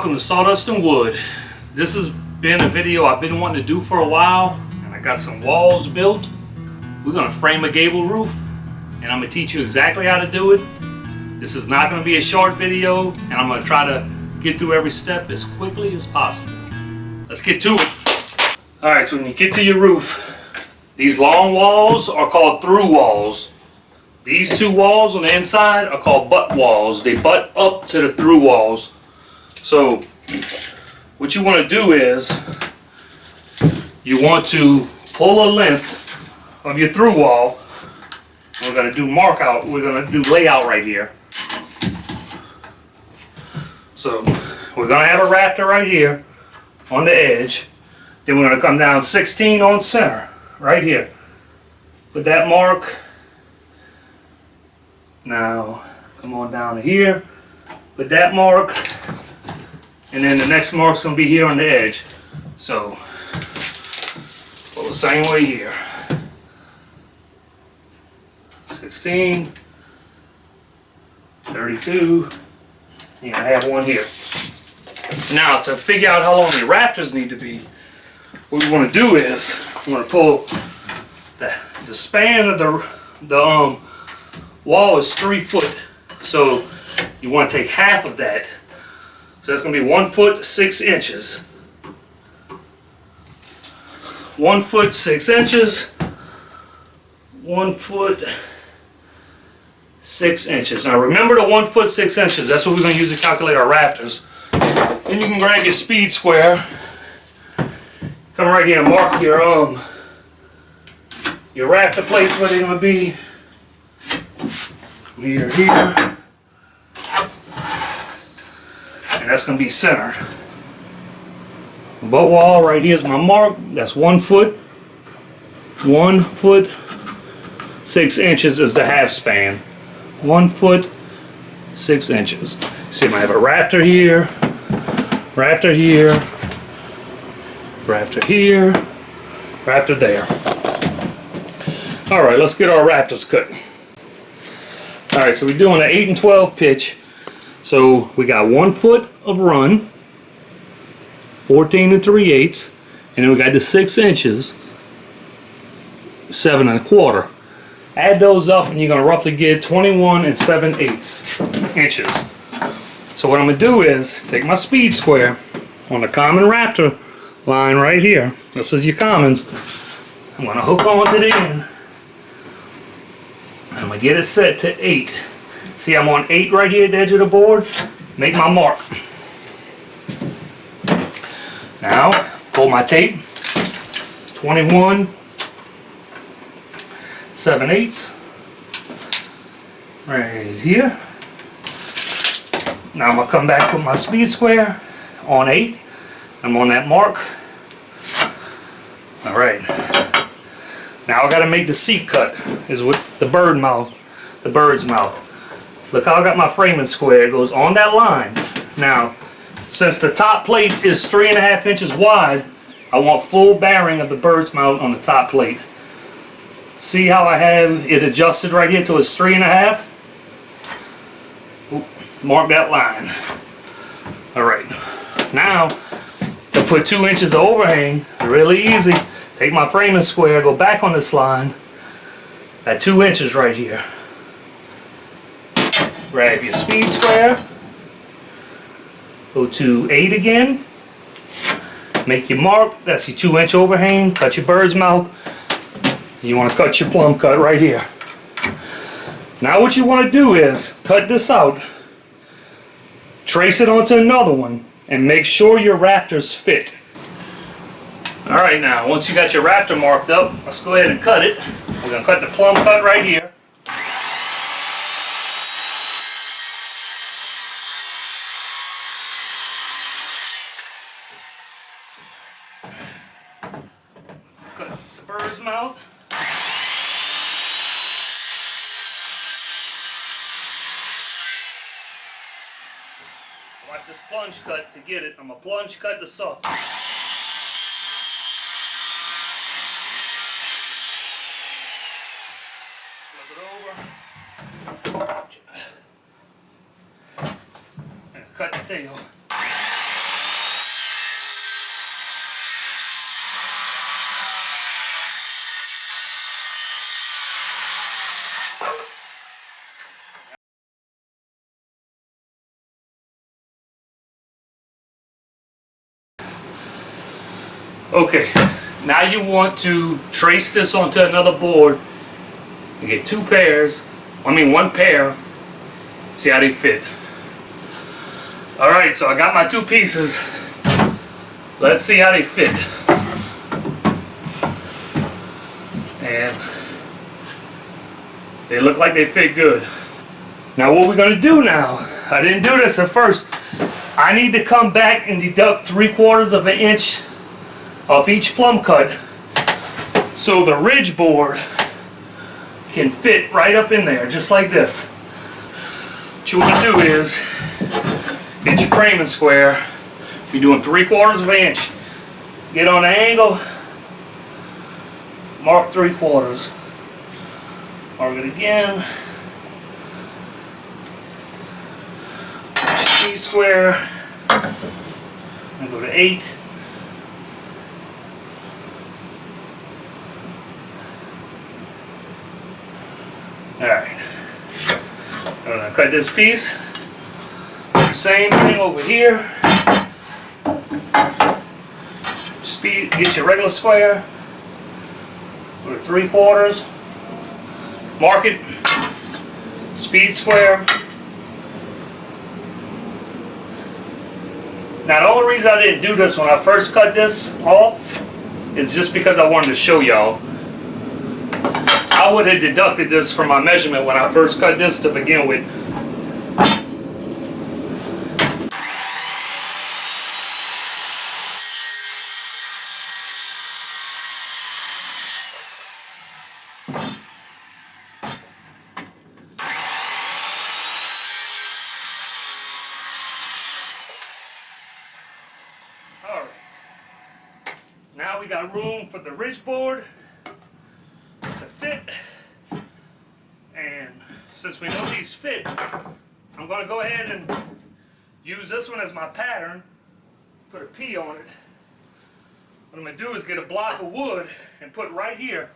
welcome to Sawdust and Wood. This has been a video I've been wanting to do for a while, and I got some walls built. We're going to frame a gable roof, and I'm going to teach you exactly how to do it. This is not going to be a short video, and I'm going to try to get through every step as quickly as possible. Let's get to it. Alright, so when you get to your roof, these long walls are called through walls. These two walls on the inside are called butt walls. They butt up to the through walls. So what you want to do is you want to pull a length of your through wall. We're going to do mark out. We're going to do layout right here. So we're going to have a rafter right here on the edge. Then we're going to come down 16 on center right here. Put that mark. Now come on down to here. Put that mark. And then the next mark's going to be here on the edge. So, pull the same way here. 16, 32, and I have one here. Now, to figure out how long the rafters need to be, what we want to do is, we want to pull the span of the wall is 3 foot. So, you want to take half of that. So that's going to be 1 foot 6 inches. 1 foot 6 inches. 1 foot 6 inches. Now remember the 1 foot 6 inches. That's what we're going to use to calculate our rafters. Then you can grab your speed square. Come right here and mark your rafter plates where they're going to be. Here. And that's going to be centered. Butt wall right here is my mark. That's 1 foot. 1 foot 6 inches is the half span. 1 foot 6 inches. See, I have a rafter here, rafter here, rafter here, rafter there. All right, let's get our rafters cut. All right, so we're doing an 8 and 12 pitch. So we got 1 foot of run, 14 3/8, and then we got the 6 inches, 7 1/4. Add those up and you're going to roughly get 21 7/8 inches. So what I'm going to do is take my speed square on the common rafter line right here. This is your commons. I'm going to hook on to the end. I'm going to get it set to 8. See, I'm on 8 right here at the edge of the board. Make my mark. Now, pull my tape. 21 7/8 right here. Now I'm going to come back with my speed square on 8. I'm on that mark. Alright. Now I got to make the seat cut. Is with the bird's mouth. Look how I got my framing square. It goes on that line. Now, since the top plate is 3.5 inches wide, I want full bearing of the bird's mouth on the top plate. See how I have it adjusted right here to it's 3.5? Mark that line. Alright. Now, to put 2 inches of overhang, really easy. Take my framing square, go back on this line at 2 inches right here. Grab your speed square, go to 8 again, make your mark, that's your 2 inch overhang, cut your bird's mouth. You want to cut your plumb cut right here. Now what you want to do is cut this out, trace it onto another one, and make sure your rafters fit. Alright, now once you got your rafter marked up, let's go ahead and cut it. We're going to cut the plumb cut right here. Cut the bird's mouth. Watch this plunge cut to get it. I'm going to plunge cut the saw. Flip it over. And cut the tail. Okay, now you want to trace this onto another board and get two pairs, one pair, see how they fit. Alright, so I got my two pieces. Let's see how they fit. And they look like they fit good. Now what we're going to do now, I didn't do this at first. I need to come back and deduct 3/4 of an inch off each plumb cut so the ridge board can fit right up in there, just like this. What you want to do is get your framing square. You're doing 3/4 of an inch. Get on the angle, mark 3/4. Mark it again. Speed square. And go to 8. Alright. I'm going to cut this piece. Same thing over here. Speed, get your regular square. Go to 3/4. Mark it. Speed square. Now the only reason I didn't do this when I first cut this off is just because I wanted to show y'all. I would have deducted this from my measurement when I first cut this to begin with. Alright. Now we got room for the ridge board to fit, and since we know these fit, I'm going to go ahead and use this one as my pattern, put a P on it. What I'm going to do is get a block of wood and put right here.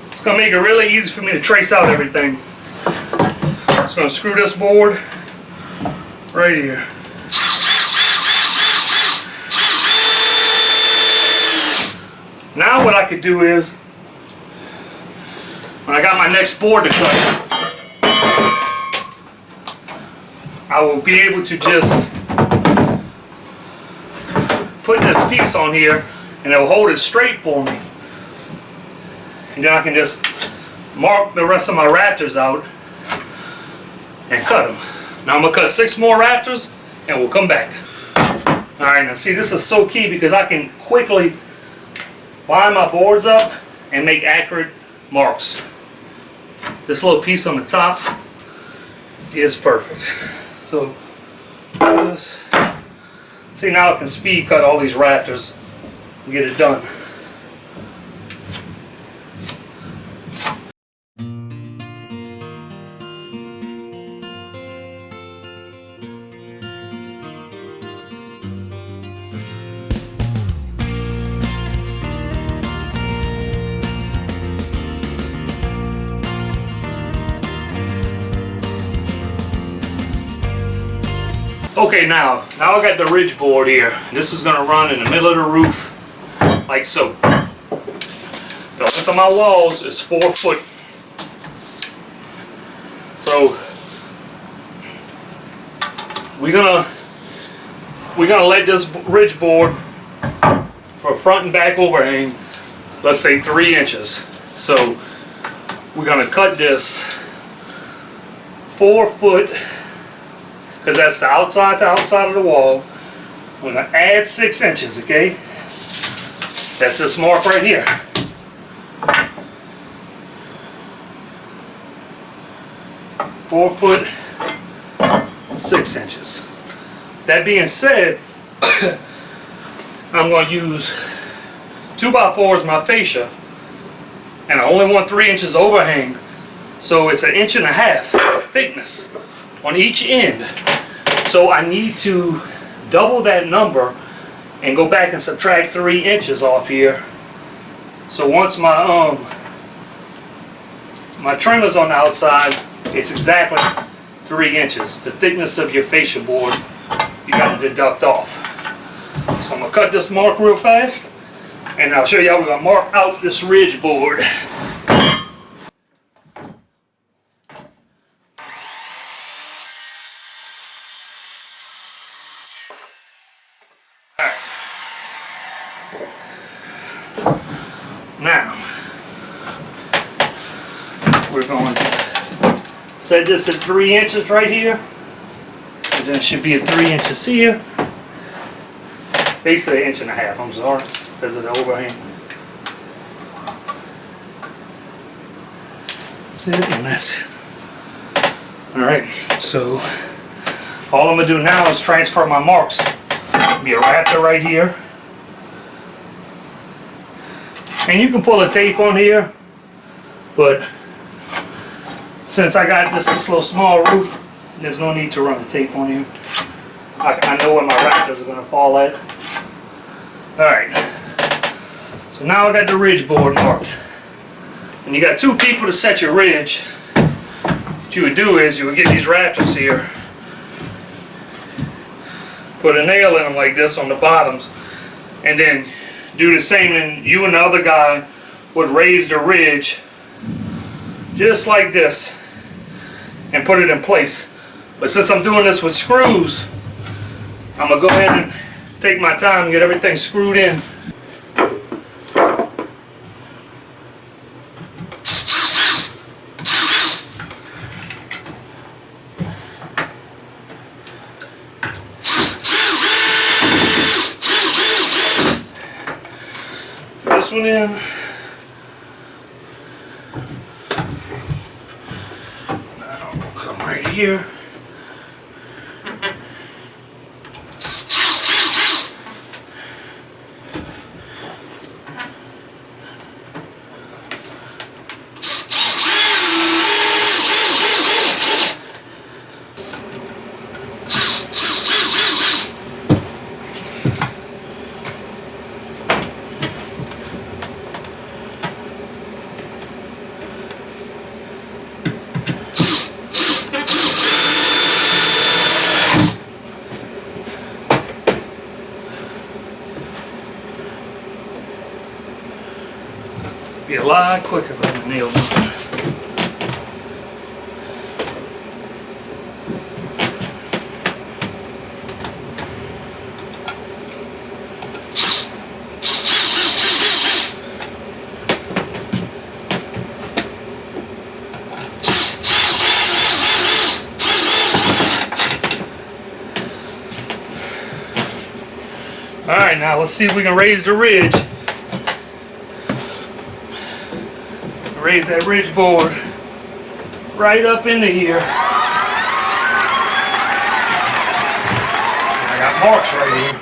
It's going to make it really easy for me to trace out everything. Just going to screw this board right here. Now what I could do is, when I got my next board to cut, I will be able to just put this piece on here and it will hold it straight for me. And then I can just mark the rest of my rafters out and cut them. Now I'm going to cut 6 more rafters and we'll come back. Alright, now see, this is so key because I can quickly line my boards up and make accurate marks. This little piece on the top is perfect. So, this. See, now I can speed cut all these rafters and get it done. Okay, now I got the ridge board here. This is going to run in the middle of the roof, like so. The length of my walls is 4 foot. So we're gonna let this ridge board for front and back overhang, let's say 3 inches. So we're gonna cut this 4 foot. Because that's the outside to outside of the wall. We're going to add 6 inches, okay? That's this mark right here. Four foot, 6 inches. That being said, I'm going to use 2x4 as my fascia, and I only want 3 inches overhang, so it's 1.5 inches thickness on each end. So I need to double that number and go back and subtract 3 inches off here. So once my my trim is on the outside, it's exactly 3 inches. The thickness of your fascia board, you got to deduct off. So I'm gonna cut this mark real fast. And I'll show you how we're going to mark out this ridge board. Alright. Now, we're going to set this at 3 inches right here. And then it should be at 3 inches here. Basically 1.5 inches, I'm sorry, because of the overhang. That's it, and that's it. Alright, so all I'm going to do now is transfer my marks. Be a Raptor right here. And you can pull a tape on here, but since I got just this little small roof, there's no need to run a tape on here. I know where my Raptors are going to fall at. Alright, so now I got the ridge board marked. And you got 2 people to set your ridge. What you would do is you would get these Raptors here, put a nail in them like this on the bottoms, and then do the same, and you and the other guy would raise the ridge just like this and put it in place. But since I'm doing this with screws, I'm going to go ahead and take my time and get everything screwed in. This one in. Now we'll come right here. Be a lot quicker if I nail them. Alright, now let's see if we can raise the ridge. Raise that ridge board right up into here. I got marks right here.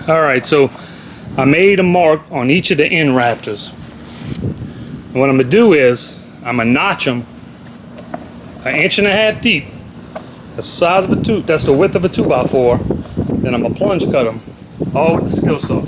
Alright, so I made a mark on each of the end Raptors. And what I'm going to do is, I'm going to notch them 1.5 inches deep. That's the size of a 2, that's the width of a 2x4. Then I'm going to plunge cut them, all with the skill saw.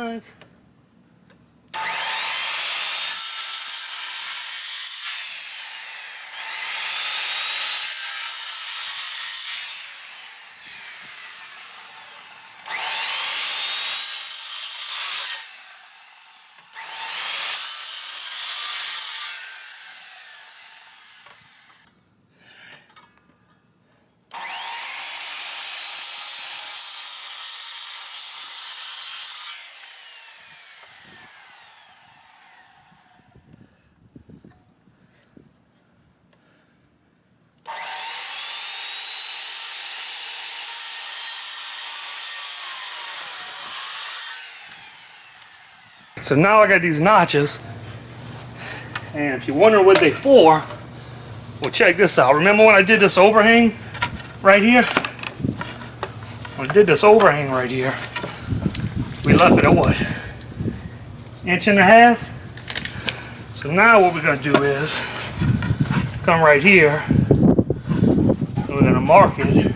So now I got these notches, and if you wonder what they for, Well, check this out. Remember when I did this overhang right here? When I did this overhang right here, we left it at what? 1.5 inches? So now what we're gonna do is come right here, and we're gonna mark it,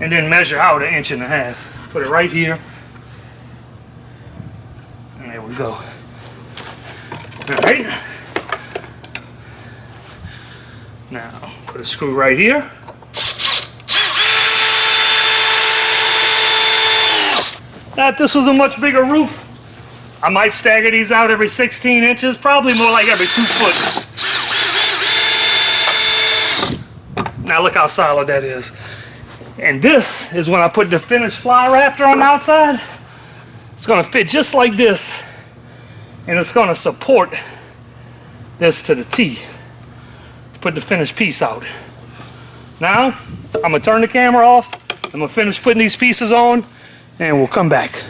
and then measure out 1.5 inches. Put it right here, and there we go. All right. Now put a screw right here. Now, if this was a much bigger roof, I might stagger these out every 16 inches, probably more like every 2 foot. Now look how solid that is. And this is when I put the finished fly rafter on the outside. It's gonna fit just like this, and it's gonna support this to the T. Put the finished piece out. Now, I'm gonna turn the camera off. I'm gonna finish putting these pieces on, and we'll come back.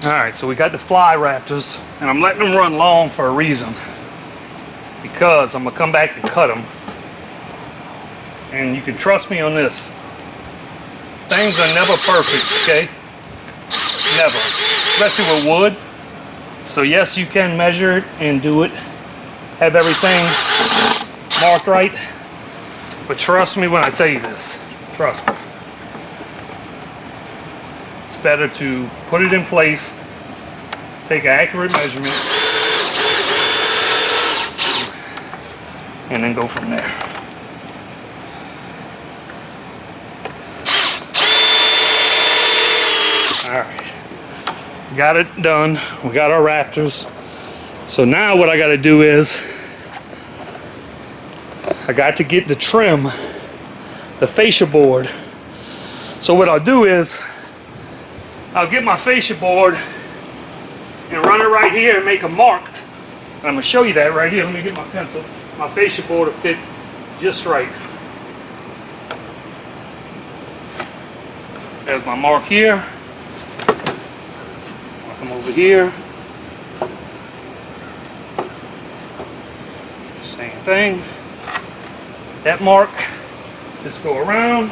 All right, so we got the fly rafters, and I'm letting them run long for a reason. Because I'm gonna come back and cut them. And you can trust me on this. Things are never perfect, okay? Never. Especially with wood. So yes, you can measure it and do it. Have everything marked right. But trust me when I tell you this. Trust me. It's better to put it in place, take an accurate measurement, and then go from there. Alright, got it done. We got our rafters. So now what I got to do is I got to get the trim, the fascia board. So what I'll do is I'll get my fascia board and run it right here and make a mark. And I'm going to show you that right here. Let me get my pencil. My fascia board will fit just right. There's my mark here. I'll come over here. Same thing. That mark. Just go around.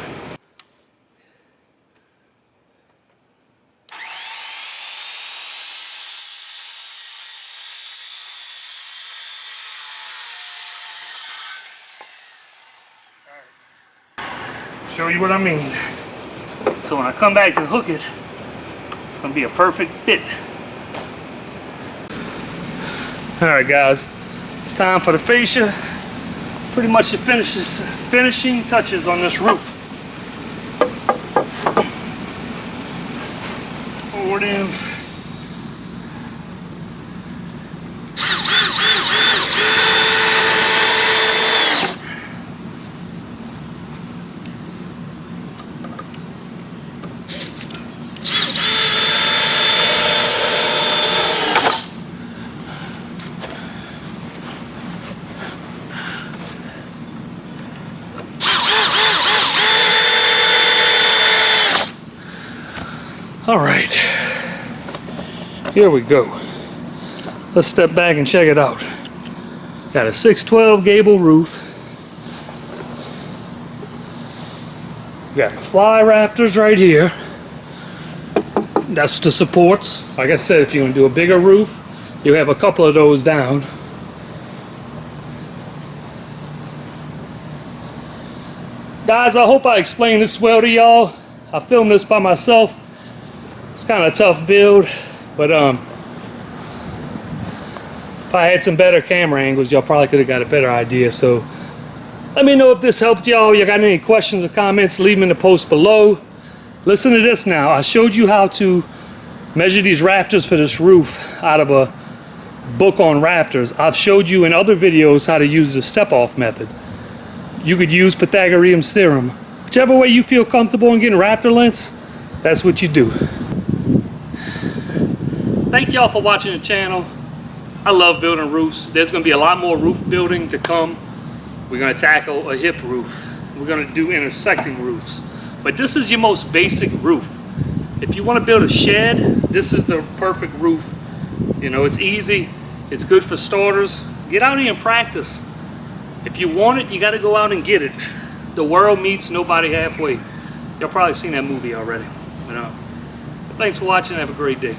Show you what I mean. So when I come back to hook it, it's going to be a perfect fit. Alright guys, it's time for the fascia. Pretty much the finishing touches on this roof. Forward in. All right, here we go. Let's step back and check it out. Got a 612 gable roof. Got fly rafters right here. That's the supports. Like I said, if you're gonna do a bigger roof, you have a couple of those down. Guys, I hope I explained this well to y'all. I filmed this by myself. It's kind of a tough build, but if I had some better camera angles, y'all probably could have got a better idea. So let me know if this helped y'all. You got any questions or comments, leave them in the post below. Listen to this now. I showed you how to measure these rafters for this roof out of a book on rafters. I've showed you in other videos how to use the step-off method. You could use Pythagorean theorem. Whichever way you feel comfortable in getting rafter lengths, that's what you do. Thank y'all for watching the channel. I love building roofs. There's going to be a lot more roof building to come. We're going to tackle a hip roof. We're going to do intersecting roofs. But this is your most basic roof. If you want to build a shed, this is the perfect roof. You know, it's easy. It's good for starters. Get out here and practice. If you want it, you got to go out and get it. The world meets nobody halfway. Y'all probably seen that movie already. But thanks for watching. Have a great day.